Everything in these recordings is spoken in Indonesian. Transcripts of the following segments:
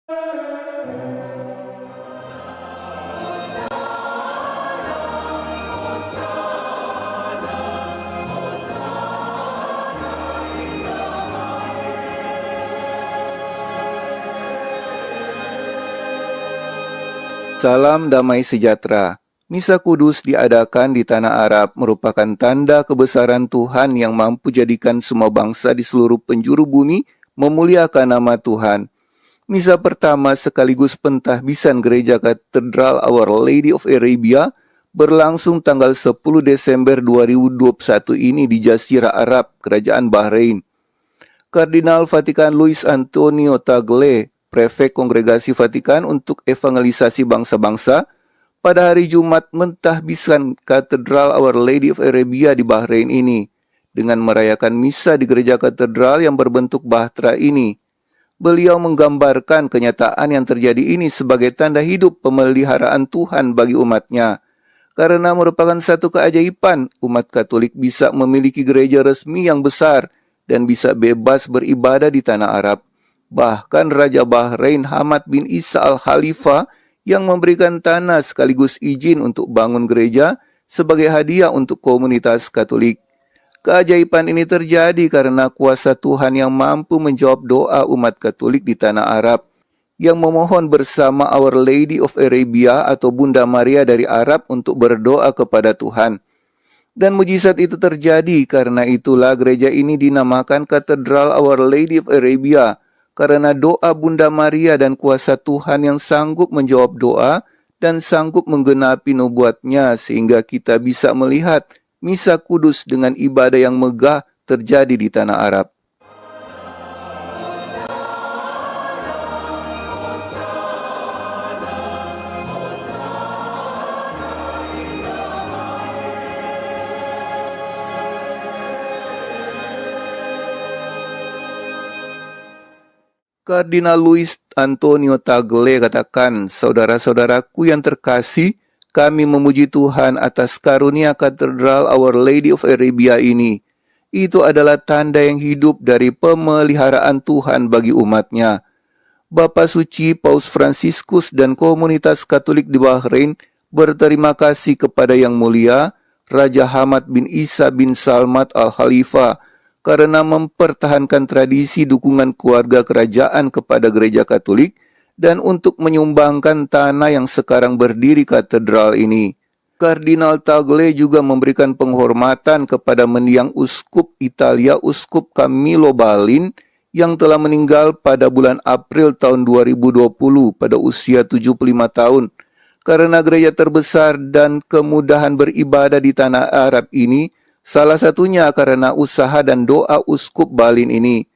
Salam damai sejahtera. Misa Kudus diadakan di Tanah Arab merupakan tanda kebesaran Tuhan yang mampu jadikan semua bangsa di seluruh penjuru bumi memuliakan nama Tuhan. Misa pertama sekaligus pentahbisan Gereja Katedral Our Lady of Arabia berlangsung tanggal 10 Desember 2021 ini di Jazirah Arab, Kerajaan Bahrain. Kardinal Vatikan Luis Antonio Tagle, Prefek Kongregasi Vatikan untuk Evangelisasi Bangsa-Bangsa, pada hari Jumat mentahbiskan Katedral Our Lady of Arabia di Bahrain ini dengan merayakan misa di gereja katedral yang berbentuk bahtera ini. Beliau menggambarkan kenyataan yang terjadi ini sebagai tanda hidup pemeliharaan Tuhan bagi umatnya. Karena merupakan satu keajaiban, umat Katolik bisa memiliki gereja resmi yang besar dan bisa bebas beribadah di tanah Arab. Bahkan Raja Bahrain Hamad bin Isa Al-Khalifah yang memberikan tanah sekaligus izin untuk bangun gereja sebagai hadiah untuk komunitas Katolik. Keajaiban ini terjadi karena kuasa Tuhan yang mampu menjawab doa umat Katolik di tanah Arab yang memohon bersama Our Lady of Arabia atau Bunda Maria dari Arab untuk berdoa kepada Tuhan. Dan mujizat itu terjadi, karena itulah gereja ini dinamakan Katedral Our Lady of Arabia, karena doa Bunda Maria dan kuasa Tuhan yang sanggup menjawab doa dan sanggup menggenapi nubuatnya sehingga kita bisa melihat misa kudus dengan ibadah yang megah terjadi di tanah Arab. Kardinal Luis Antonio Tagle katakan, "Saudara-saudaraku yang terkasih, kami memuji Tuhan atas karunia Katedral Our Lady of Arabia ini. Itu adalah tanda yang hidup dari pemeliharaan Tuhan bagi umatnya." Bapa Suci Paus Fransiskus dan komunitas Katolik di Bahrain berterima kasih kepada Yang Mulia Raja Hamad bin Isa bin Salmat Al-Khalifah karena mempertahankan tradisi dukungan keluarga kerajaan kepada gereja Katolik dan untuk menyumbangkan tanah yang sekarang berdiri katedral ini. Kardinal Tagle juga memberikan penghormatan kepada mendiang Uskup Italia Uskup Camillo Balin yang telah meninggal pada bulan April tahun 2020 pada usia 75 tahun. Karena gereja terbesar dan kemudahan beribadah di tanah Arab ini, salah satunya karena usaha dan doa Uskup Balin ini.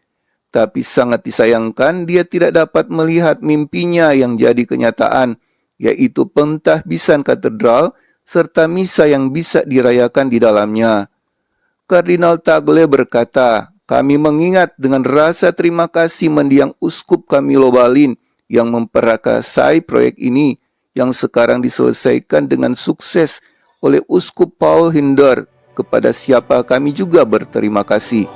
Tapi sangat disayangkan dia tidak dapat melihat mimpinya yang jadi kenyataan, yaitu pentahbisan katedral serta misa yang bisa dirayakan di dalamnya. Kardinal Tagle berkata, "Kami mengingat dengan rasa terima kasih mendiang Uskup Camillo Balin yang memperakasai proyek ini yang sekarang diselesaikan dengan sukses oleh Uskup Paul Hinder, kepada siapa kami juga berterima kasih."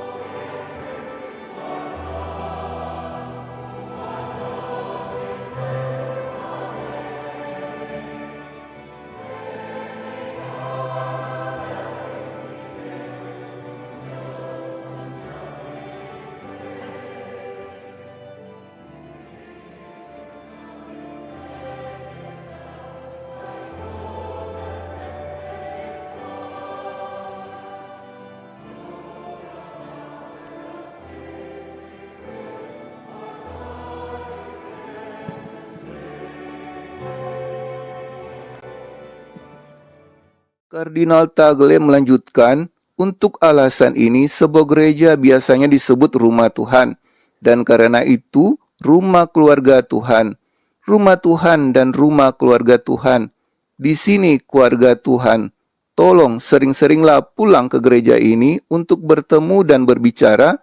Kardinal Tagle melanjutkan, untuk alasan ini sebuah gereja biasanya disebut rumah Tuhan, dan karena itu rumah keluarga Tuhan. Rumah Tuhan dan rumah keluarga Tuhan. Di sini keluarga Tuhan. Tolong sering-seringlah pulang ke gereja ini untuk bertemu dan berbicara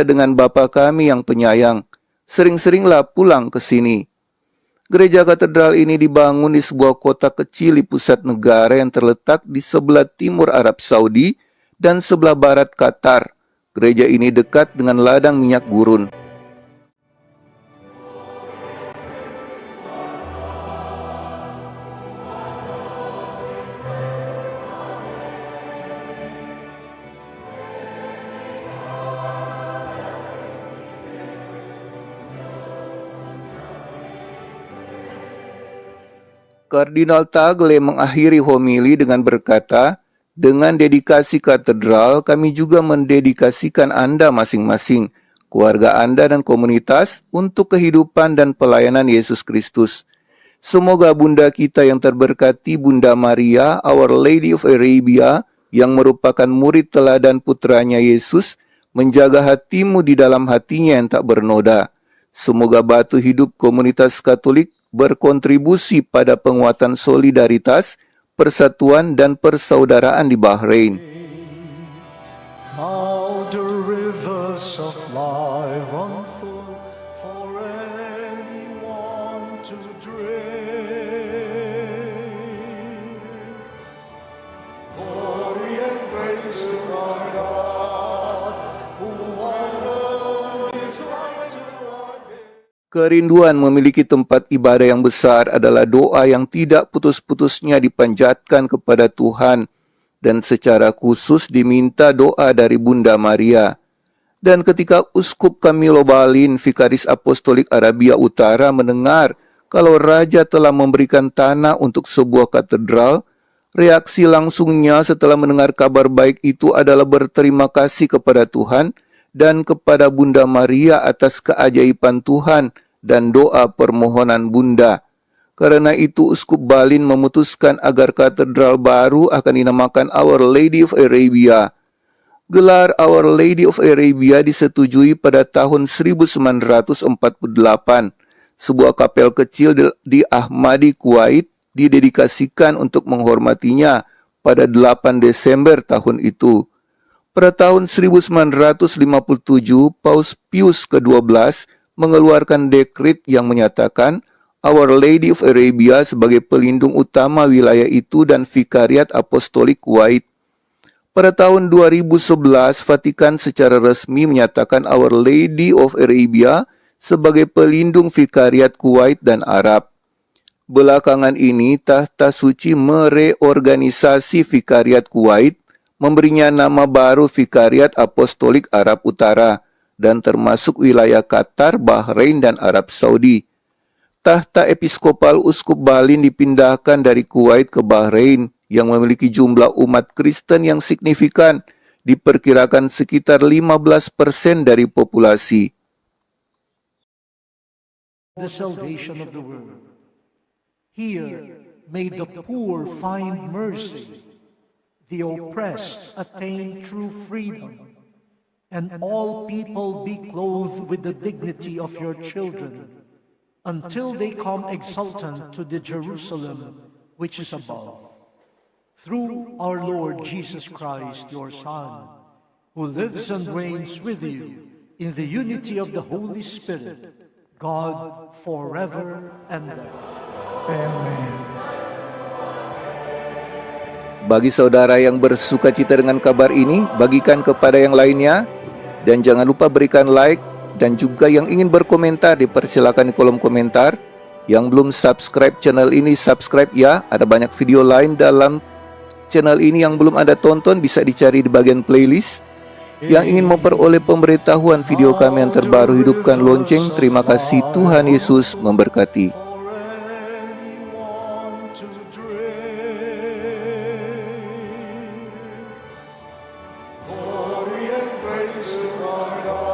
dengan Bapa kami yang penyayang. Sering-seringlah pulang ke sini. Gereja katedral ini dibangun di sebuah kota kecil di pusat negara yang terletak di sebelah timur Arab Saudi dan sebelah barat Qatar. Gereja ini dekat dengan ladang minyak gurun. Kardinal Tagle mengakhiri homili dengan berkata, dengan dedikasi katedral, kami juga mendedikasikan Anda masing-masing, keluarga Anda dan komunitas untuk kehidupan dan pelayanan Yesus Kristus. Semoga Bunda kita yang terberkati, Bunda Maria, Our Lady of Arabia, yang merupakan murid teladan putranya Yesus, menjaga hatimu di dalam hatinya yang tak bernoda. Semoga batu hidup komunitas Katolik berkontribusi pada penguatan solidaritas, persatuan, dan persaudaraan di Bahrain. Now the rivers of life run full for anyone to drink. Glory and praise to our God, who alone is right to our day. Kerinduan memiliki tempat ibadah yang besar adalah doa yang tidak putus-putusnya dipanjatkan kepada Tuhan, dan secara khusus diminta doa dari Bunda Maria. Dan ketika Uskup Camilo Balin, Vikaris Apostolik Arabia Utara, mendengar kalau Raja telah memberikan tanah untuk sebuah katedral, reaksi langsungnya setelah mendengar kabar baik itu adalah berterima kasih kepada Tuhan dan kepada Bunda Maria atas keajaiban Tuhan dan doa permohonan Bunda. Karena itu Uskup Balin memutuskan agar katedral baru akan dinamakan Our Lady of Arabia. Gelar Our Lady of Arabia disetujui pada tahun 1948. Sebuah kapel kecil di Ahmadi, Kuwait didedikasikan untuk menghormatinya pada 8 Desember tahun itu. Pada tahun 1957, Paus Pius ke-12 mengeluarkan dekret yang menyatakan Our Lady of Arabia sebagai pelindung utama wilayah itu dan Vikariat Apostolik Kuwait. Pada tahun 2011, Vatikan secara resmi menyatakan Our Lady of Arabia sebagai pelindung Vikariat Kuwait dan Arab. Belakangan ini, Tahta Suci mereorganisasi Vikariat Kuwait, memberinya nama baru Vikariat Apostolik Arab Utara, dan termasuk wilayah Qatar, Bahrain, dan Arab Saudi. Tahta Episkopal Uskup Balin dipindahkan dari Kuwait ke Bahrain, yang memiliki jumlah umat Kristen yang signifikan, diperkirakan sekitar 15% dari populasi. The salvation of the world. Here may the poor find mercy, the oppressed attain true freedom, and all people be clothed with the dignity of your children, until they come exultant to the Jerusalem which is above. Through our Lord Jesus Christ, your Son, who lives and reigns with you in the unity of the Holy Spirit, God forever and ever. Amen. Bagi saudara yang bersuka cita dengan kabar ini, bagikan kepada yang lainnya, dan jangan lupa berikan like, dan juga yang ingin berkomentar dipersilakan di kolom komentar. Yang belum subscribe channel ini, subscribe ya. Ada banyak video lain dalam channel ini yang belum Anda tonton, bisa dicari di bagian playlist. Yang ingin memperoleh pemberitahuan video kami yang terbaru, hidupkan lonceng. Terima kasih, Tuhan Yesus memberkati. Glory and praise to our God.